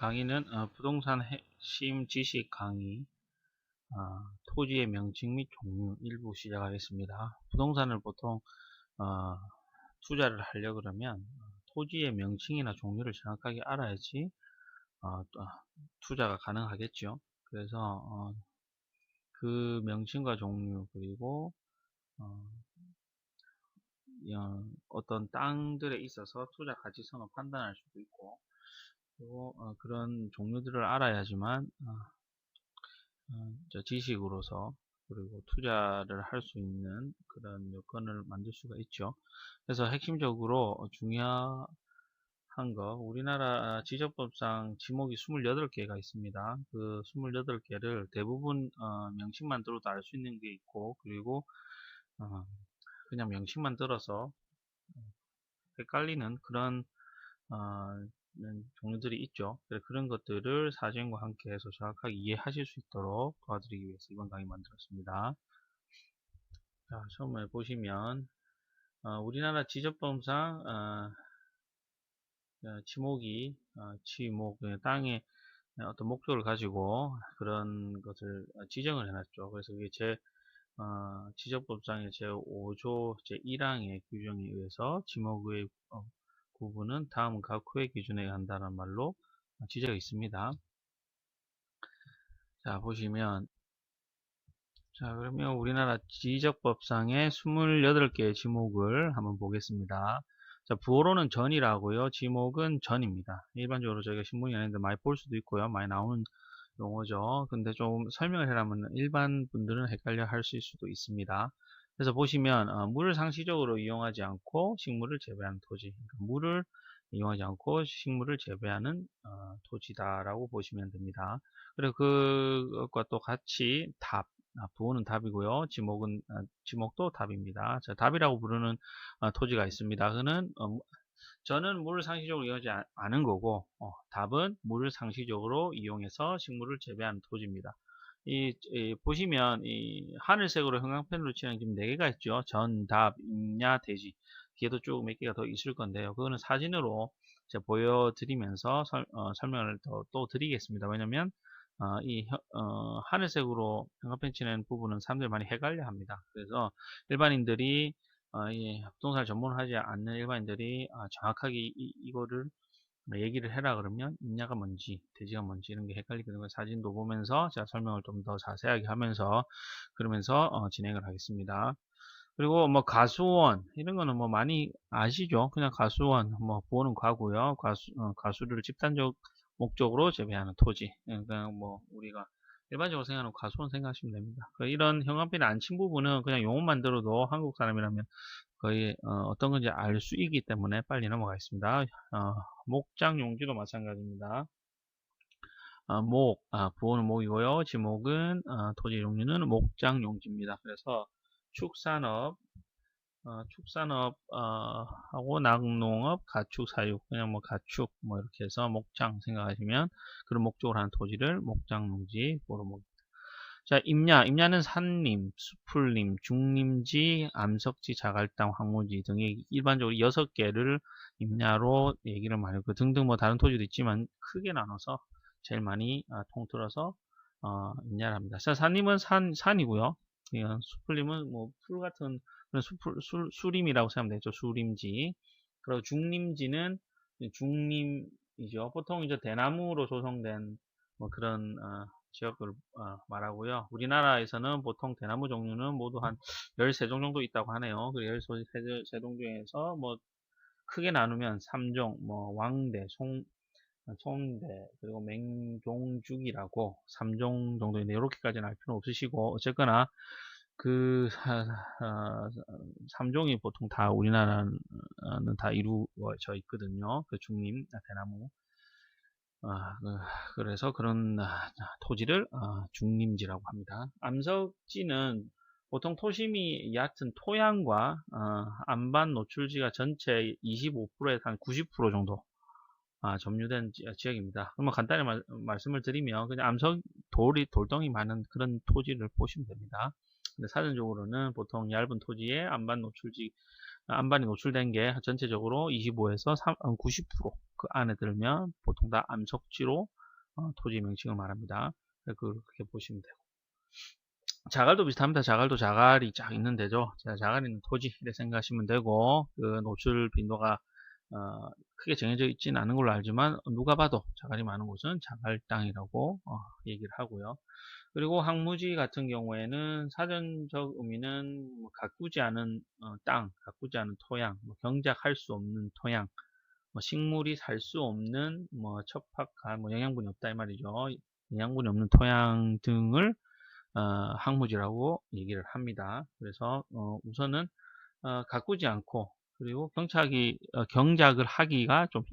강의는 부동산 핵심 지식 강의, 토지의 명칭 및 종류 일부 시작하겠습니다. 부동산을 보통 어, 투자를 하려 그러면 토지의 명칭이나 종류를 정확하게 알아야지 투자가 가능하겠죠. 그래서 그 명칭과 종류 그리고 어떤 땅들에 있어서 투자 가치성을 판단할 수도 있고, 그리고 그런 종류들을 알아야지만 지식으로서 그리고 투자를 할 수 있는 그런 여건을 만들 수가 있죠. 그래서 핵심적으로 중요한 거, 우리나라 지적법상 지목이 28개가 있습니다. 그 28개를 대부분 명칭만 들어도 알 수 있는 게 있고, 그리고 그냥 명칭만 들어서 헷갈리는 그런 종류들이 있죠. 그런 것들을 사진과 함께 해서 정확하게 이해하실 수 있도록 도와드리기 위해서 이번 강의 만들었습니다. 자, 처음에 보시면 우리나라 지적법상 지목이 지목 땅의 어떤 목적을 가지고 그런 것을 지정을 해놨죠. 그래서 이게 지적법상의 제5조 제1항의 규정에 의해서 지목의 구분은 다음 각 후의 기준에 한다는 말로 지적이 있습니다. 자, 보시면, 자, 그러면 우리나라 지적법상의 28개의 지목을 한번 보겠습니다. 자, 부호로는 전이라고요. 지목은 전입니다. 일반적으로 저희가 신문 연예인들 많이 볼 수도 있고요. 많이 나오는 용어죠. 근데 좀 설명을 해라면 일반 분들은 헷갈려 하실 수도 있습니다. 그래서 보시면 물을 상시적으로 이용하지 않고 식물을 재배하는 토지, 그러니까 물을 이용하지 않고 식물을 재배하는 토지다라고 보시면 됩니다. 그리고 그것과 또 같이 부호는 답이고요. 지목도 답입니다. 자, 답이라고 부르는 토지가 있습니다. 그는 저는 물을 상시적으로 이용하지 않은 거고, 답은 물을 상시적으로 이용해서 식물을 재배하는 토지입니다. 보시면 이 하늘색으로 형광펜으로 칠한 지금 4개가 있죠. 전, 답, 임야, 대지. 뒤에도 쭉 몇 개가 더 있을 건데요. 그거는 사진으로 제가 보여드리면서 설명을 또 드리겠습니다. 왜냐면 하늘색으로 형광펜 칠한 부분은 사람들이 많이 헷갈려 합니다. 그래서 일반인들이 부동산을 전문하지 않는 일반인들이 정확하게 이거를 얘기를 해라 그러면 임야가 뭔지 대지가 뭔지 이런 게 헷갈리거든요. 사진도 보면서 제가 설명을 좀 더 자세하게 하면서 그러면서 진행을 하겠습니다. 그리고 뭐 가수원 이런 거는 뭐 많이 아시죠? 그냥 가수원 뭐 부호는 과고요. 가수를 집단적 목적으로 재배하는 토지. 그러니까 뭐 우리가 일반적으로 생각하는 가수원 생각하시면 됩니다. 이런 형광펜이 안 친 부분은 그냥 용어만 들어도 한국 사람이라면 거의 어떤 건지 알 수 있기 때문에 빨리 넘어가겠습니다. 목장 용지도 마찬가지입니다. 부호는 목이고요. 지목은 토지 종류는 목장 용지입니다. 그래서 축산업 하고 낙농업, 가축 사육, 그냥 뭐 가축 뭐 이렇게 해서 목장 생각하시면 그런 목적으로 하는 토지를 목장 용지 보러 먹. 자, 임야는 산림, 수풀림, 중림지, 암석지, 자갈당, 황무지 등의 일반적으로 6개를 임야로 얘기를 많이 하고 등등 뭐 다른 토지도 있지만 크게 나눠서 제일 많이 통틀어서 임야를 합니다. 자, 산림은 산이고요. 수풀림은 뭐 풀 같은 그런 수림이라고 생각하면 되죠. 수림지. 그리고 중림지는 중림이죠. 보통 이제 대나무로 조성된 뭐 그런 지역을 말하고요. 우리나라에서는 보통 대나무 종류는 모두 한 13종 정도 있다고 하네요. 그 13종 중에서 뭐 크게 나누면 3종, 뭐 왕대, 송대, 그리고 맹종죽이라고 3종 정도 있는데 이렇게까지는 알 필요는 없으시고 어쨌거나 그 3종이 보통 다 우리나라는 다 이루어져 있거든요. 그 중림, 대나무. 그래서 그런 토지를 중림지라고 합니다. 암석지는 보통 토심이 얕은 토양과 안반 노출지가 전체 25%에서 한 90% 정도 점유된 지역입니다. 그러면 간단히 말씀을 드리면 그냥 돌덩이 많은 그런 토지를 보시면 됩니다. 근데 사전적으로는 보통 얇은 토지에 안반이 노출된 게 전체적으로 25에서 90% 그 안에 들면 보통 다 암석지로 토지 명칭을 말합니다. 그렇게 보시면 되고. 자갈도 비슷합니다. 자갈도 자갈이 쫙 있는 데죠. 자갈이 있는 토지 이렇게 생각하시면 되고, 그 노출 빈도가 크게 정해져 있지는 않은 걸로 알지만 누가 봐도 자갈이 많은 곳은 자갈 땅이라고 얘기를 하고요. 그리고 항무지 같은 경우에는 사전적 의미는 뭐 가꾸지 않은 땅, 가꾸지 않은 토양, 뭐 경작할 수 없는 토양, 뭐 식물이 살 수 없는 뭐 척박한 뭐 영양분이 없다 이 말이죠. 영양분이 없는 토양 등을 항무지라고 얘기를 합니다. 그래서 우선은 가꾸지 않고 그리고 경작을 하기가 좀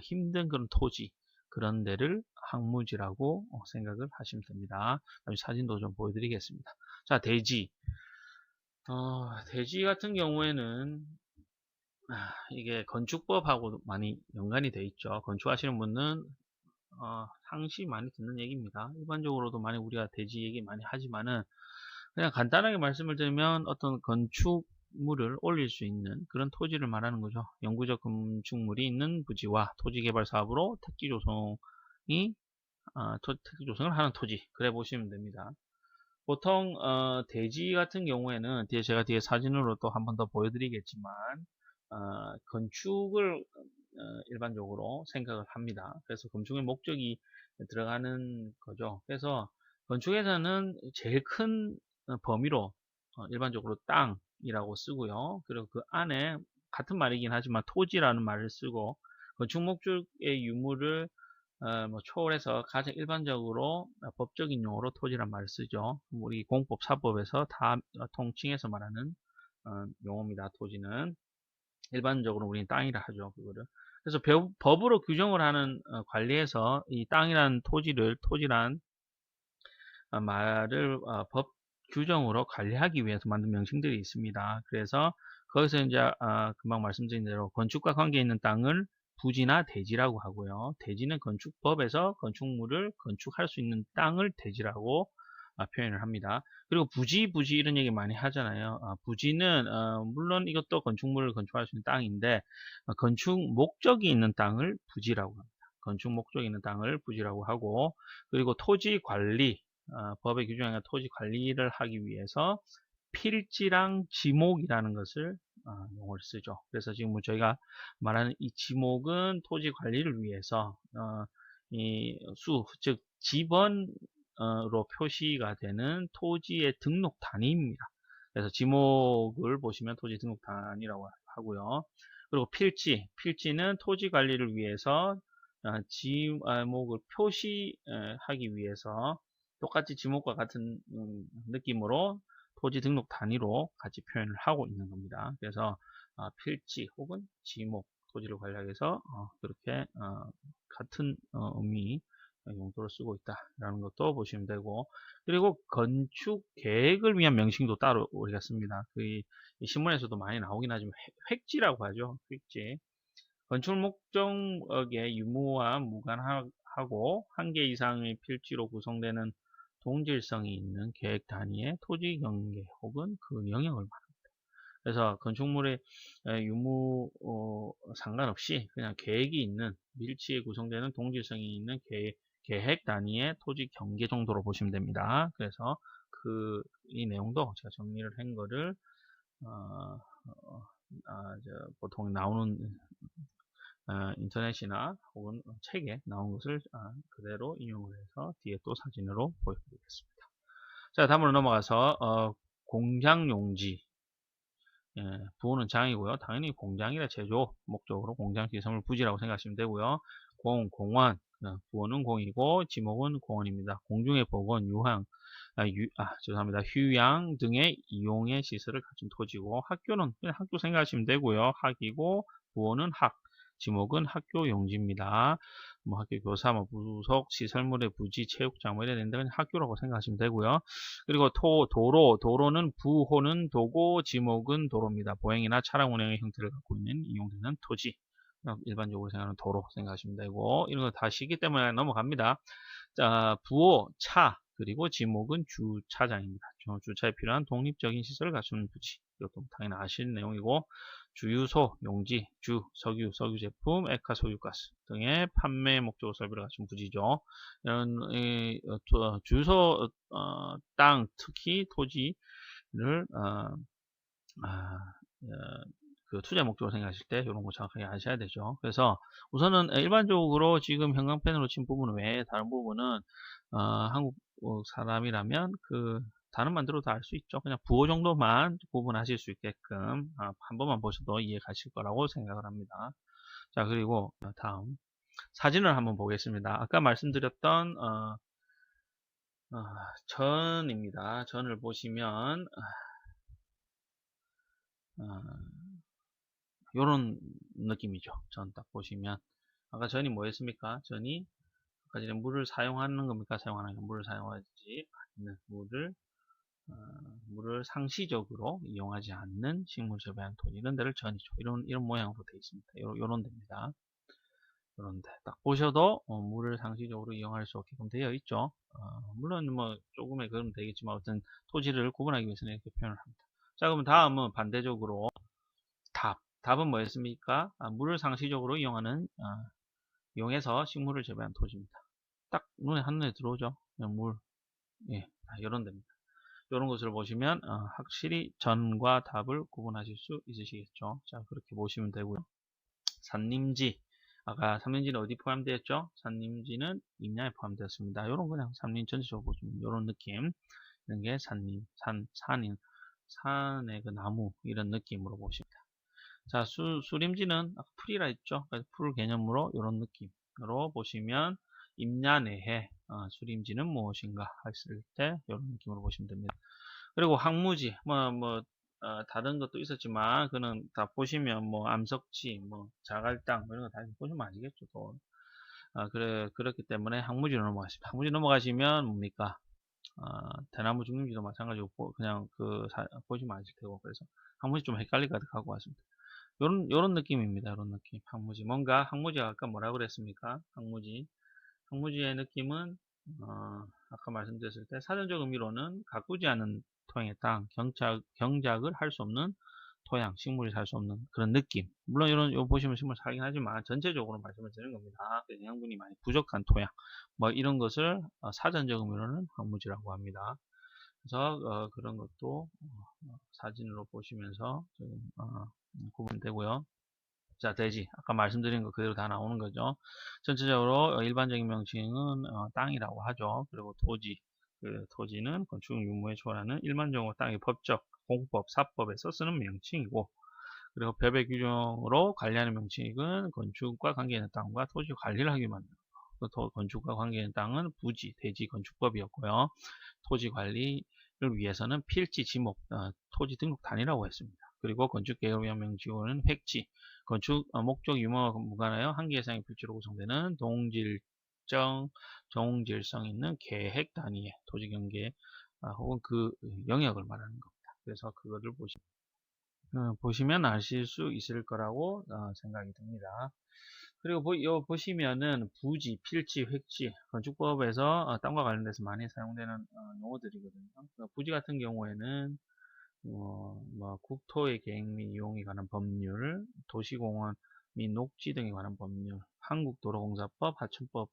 힘든 그런 토지 그런 데를 항무지라고 생각을 하시면 됩니다. 사진도 좀 보여드리겠습니다. 자, 대지. 대지 같은 경우에는 이게 건축법하고 많이 연관이 돼 있죠. 건축하시는 분은 상시 많이 듣는 얘기입니다. 일반적으로도 많이 우리가 대지 얘기 많이 하지만은 그냥 간단하게 말씀을 드리면 어떤 건축물을 올릴 수 있는 그런 토지를 말하는 거죠. 영구적 건축물이 있는 부지와 토지개발 사업으로 택지 조성이 택지 조성을 하는 토지 그래 보시면 됩니다. 보통 대지 같은 경우에는 제가 뒤에 사진으로 또 한 번 더 보여드리겠지만 건축을 일반적으로 생각을 합니다. 그래서 건축의 목적이 들어가는 거죠. 그래서 건축에서는 제일 큰 범위로 일반적으로 땅이라고 쓰고요. 그리고 그 안에 같은 말이긴 하지만 토지라는 말을 쓰고 건축 목적의 유무를 뭐 초월해서 가장 일반적으로 법적인 용어로 토지란 말을 쓰죠. 우리 공법, 사법에서 다 통칭해서 말하는 용어입니다. 토지는. 일반적으로 우리는 땅이라 하죠. 그거를. 그래서 법으로 규정을 하는 관리에서 이 땅이란 토지란 말을 법 규정으로 관리하기 위해서 만든 명칭들이 있습니다. 그래서 거기서 이제 금방 말씀드린 대로 건축과 관계 있는 땅을 부지나 대지라고 하고요. 대지는 건축법에서 건축물을 건축할 수 있는 땅을 대지라고 표현을 합니다. 그리고 부지 이런 얘기 많이 하잖아요. 부지는 물론 이것도 건축물을 건축할 수 있는 땅인데 건축 목적이 있는 땅을 부지라고 합니다. 건축 목적이 있는 땅을 부지라고 하고 그리고 토지 관리 법의 규정에 토지 관리를 하기 위해서 필지랑 지목이라는 것을 용어를 쓰죠. 그래서 지금 뭐 저희가 말하는 이 지목은 토지 관리를 위해서 즉 지번으로 표시가 되는 토지의 등록 단위입니다. 그래서 지목을 보시면 토지 등록 단위라고 하고요. 그리고 필지는 토지 관리를 위해서 지목을 표시하기 위해서 똑같이 지목과 같은 느낌으로 토지 등록 단위로 같이 표현을 하고 있는 겁니다. 그래서 필지 혹은 지목, 토지를 관리하기 위해서 그렇게 같은 의미 용도로 쓰고 있다라는 것도 보시면 되고 그리고 건축 계획을 위한 명칭도 따로 우리가 씁니다. 이 신문에서도 많이 나오긴 하지만 획지라고 하죠. 획지. 건축 목적의 유무와 무관하고 한 개 이상의 필지로 구성되는 동질성이 있는 계획 단위의 토지 경계 혹은 그 영역을 말합니다. 그래서 건축물의 유무 상관없이 그냥 계획이 있는 밀지에 구성되는 동질성이 있는 계획 단위의 토지 경계 정도로 보시면 됩니다. 그래서 이 내용도 제가 정리를 한 거를 보통 나오는 인터넷이나 혹은 책에 나온 것을 그대로 인용을 해서 뒤에 또 사진으로 보여드리겠습니다. 자, 다음으로 넘어가서 공장용지. 부호는 장이고요. 당연히 공장이라 제조 목적으로 공장 시설물 부지라고 생각하시면 되고요. 공원, 부호는 공이고 지목은 공원입니다. 공중의 복원, 죄송합니다. 휴양 등의 이용의 시설을 가진 토지고 학교는 그냥 학교 생각하시면 되고요. 학이고 부호는 학, 지목은 학교 용지입니다. 뭐 학교 교사, 뭐 부속 시설물의 부지, 체육장 뭐 이래야 되는데 그냥 학교라고 생각하시면 되고요. 그리고 도로는 부호는 도고, 지목은 도로입니다. 보행이나 차량 운행의 형태를 갖고 있는 이용되는 토지. 일반적으로 생각하는 도로 생각하시면 되고 이런 거 다 시기 때문에 넘어갑니다. 자, 부호, 차. 그리고 지목은 주차장입니다. 주차에 필요한 독립적인 시설을 갖추는 부지. 이것도 당연히 아시는 내용이고, 주유소, 용지, 석유, 석유 제품, 액화 석유가스 등의 판매 목적으로 설비를 갖춘 부지죠. 이런 주유소 땅, 특히 토지를 그 투자 목적으로 생각하실 때 이런 거 정확하게 아셔야 되죠. 그래서 우선은 일반적으로 지금 형광펜으로 친 부분 외에 다른 부분은 한국 사람이라면 그 단어만 들어도 알 수 있죠. 그냥 부호 정도만 구분하실 수 있게끔 한 번만 보셔도 이해 가실 거라고 생각을 합니다. 자, 그리고 다음 사진을 한번 보겠습니다. 아까 말씀드렸던 전입니다. 전을 보시면 요런 느낌이죠. 전 딱 보시면 아까 전이 뭐였습니까? 전이 아까 전에 물을 사용하는 겁니까? 사용하는 거 물을 사용하지 않는 물을 상시적으로 이용하지 않는 식물 재배한 토지 이런 데를 전이죠. 이런 모양으로 되어 있습니다. 요런 데입니다. 요런 데 딱 보셔도 물을 상시적으로 이용할 수 없게끔 되어 있죠. 물론 뭐 조금의 그럼 되겠지만 어떤 토지를 구분하기 위해서는 이렇게 표현을 합니다. 자, 그럼 다음은 반대적으로 답은 뭐였습니까? 물을 상시적으로 이용해서 식물을 재배한 토지입니다. 딱 눈에 한눈에 들어오죠. 그냥 물, 예, 이런 데입니다. 이런 것을 보시면 확실히 전과 답을 구분하실 수 있으시겠죠. 자, 그렇게 보시면 되고요. 산림지, 아까 산림지는 어디 포함되었죠? 산림지는 임야에 포함되었습니다. 이런 그냥 산림 전체적으로 보시면 이런 느낌, 이런 게 산림, 산의 그 나무 이런 느낌으로 보십니다. 자, 수림지는 아까 풀이라 했죠. 풀 개념으로 이런 느낌으로 보시면 임야 내에 수림지는 무엇인가 했을 때 이런 느낌으로 보시면 됩니다. 그리고 항무지 다른 것도 있었지만 그는 다 보시면 뭐 암석지, 뭐 자갈땅 이런 거 다 보시면 아시겠죠. 또. 그렇기 때문에 항무지로 넘어가십니다. 항무지 넘어가시면 뭡니까? 대나무 중림지도 마찬가지고 그냥 보시면 아실 테고 그래서 항무지 좀 헷갈리게 갖고 왔습니다. 요런 느낌입니다. 요런 느낌. 항무지. 뭔가, 항무지가 아까 뭐라고 그랬습니까? 항무지의 느낌은, 아까 말씀드렸을 때, 사전적 의미로는 가꾸지 않은 토양의 땅, 경작을 할 수 없는 토양, 식물이 살 수 없는 그런 느낌. 물론 요 보시면 식물 살긴 하지만, 전체적으로 말씀을 드리는 겁니다. 영양분이 많이 부족한 토양. 뭐 이런 것을 사전적 의미로는 항무지라고 합니다. 그래서, 그런 것도 사진으로 보시면서 구분되고요. 자, 대지. 아까 말씀드린 거 그대로 다 나오는 거죠. 전체적으로 일반적인 명칭은 땅이라고 하죠. 그리고 토지. 토지는 건축 유무에 초월하는 일반적으로 땅의 법적, 공법, 사법에서 쓰는 명칭이고, 그리고 법의 규정으로 관리하는 명칭은 건축과 관계있는 땅과 토지 관리를 하기 위한 건축과 관계있는 땅은 부지, 대지 건축법이었고요. 토지 관리를 위해서는 필지, 지목, 토지 등록 단위라고 했습니다. 그리고 건축개혁위원 명칭으로는 획지, 건축 목적 유무와 무관하여 한 개 이상의 필지로 구성되는 동질성 있는 계획 단위의 토지 경계 혹은 그 영역을 말하는 겁니다. 그래서 그거를 보시면 아실 수 있을 거라고 생각이 듭니다. 그리고 보시면은 부지, 필지, 획지, 건축법에서 땅과 관련돼서 많이 사용되는 용어들이거든요. 부지 같은 경우에는 국토의 계획 및 이용에 관한 법률, 도시공원 및 녹지 등에 관한 법률, 한국도로공사법, 하천법,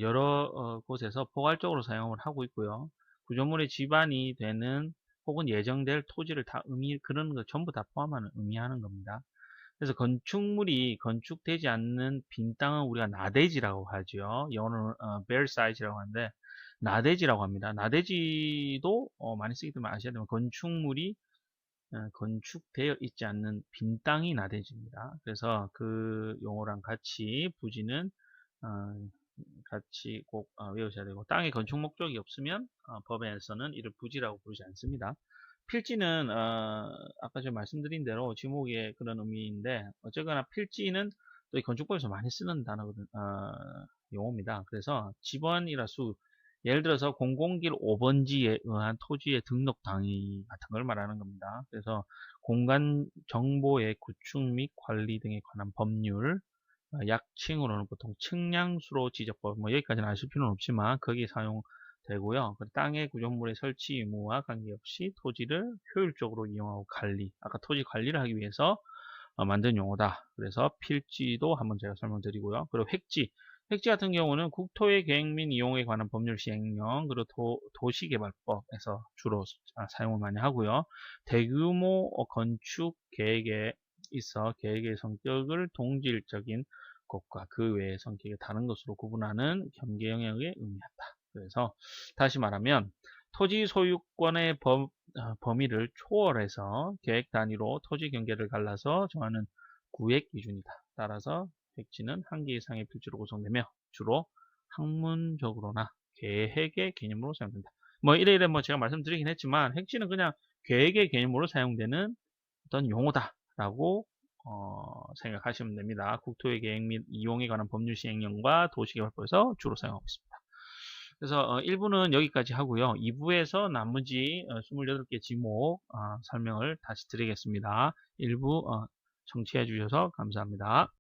여러 곳에서 포괄적으로 사용을 하고 있고요. 구조물의 지반이 되는 혹은 예정될 토지를 그런 거 전부 다 포함하는 의미하는 겁니다. 그래서 건축물이 건축되지 않는 빈 땅은 우리가 나대지라고 하죠. 영어로는 bare site이라고 하는데 나대지라고 합니다. 나대지도 많이 쓰기 때문에 아셔야 되면 건축물이 건축되어 있지 않는 빈 땅이 나대지입니다. 그래서 그 용어랑 같이 부지는 같이 꼭 외우셔야 되고 땅에 건축 목적이 없으면 법에서는 이를 부지라고 부르지 않습니다. 필지는 아까 제가 말씀드린 대로 지목의 그런 의미인데 어쨌거나 필지는 또 건축법에서 많이 쓰는 단어거든 용어입니다. 그래서 지번이라 예를 들어서 공공길 5번지에 의한 토지의 등록 당위 같은 걸 말하는 겁니다. 그래서 공간 정보의 구축 및 관리 등에 관한 법률, 약칭으로는 보통 측량수로 지적법, 여기까지는 아실 필요는 없지만 거기 되고요. 땅의 구조물의 설치 의무와 관계없이 토지를 효율적으로 이용하고 관리, 아까 토지 관리를 하기 위해서 만든 용어다. 그래서 필지도 한번 제가 설명드리고요. 그리고 획지. 획지 같은 경우는 국토의 계획 및 이용에 관한 법률 시행령, 그리고 도시개발법에서 주로 사용을 많이 하고요. 대규모 건축 계획에 있어 계획의 성격을 동질적인 것과 그 외의 성격이 다른 것으로 구분하는 경계 영역에 의미한다. 그래서 다시 말하면 토지 소유권의 범위를 초월해서 계획 단위로 토지 경계를 갈라서 정하는 구획 기준이다. 따라서 획지는 한 개 이상의 필지로 구성되며 주로 학문적으로나 계획의 개념으로 사용된다. 뭐 이래 뭐 제가 말씀드리긴 했지만 획지는 그냥 계획의 개념으로 사용되는 어떤 용어다라고 생각하시면 됩니다. 국토의 계획 및 이용에 관한 법률 시행령과 도시개발법에서 주로 사용하고 있습니다. 그래서 1부는 여기까지 하고요. 2부에서 나머지 28개 지목 설명을 다시 드리겠습니다. 1부 청취해 주셔서 감사합니다.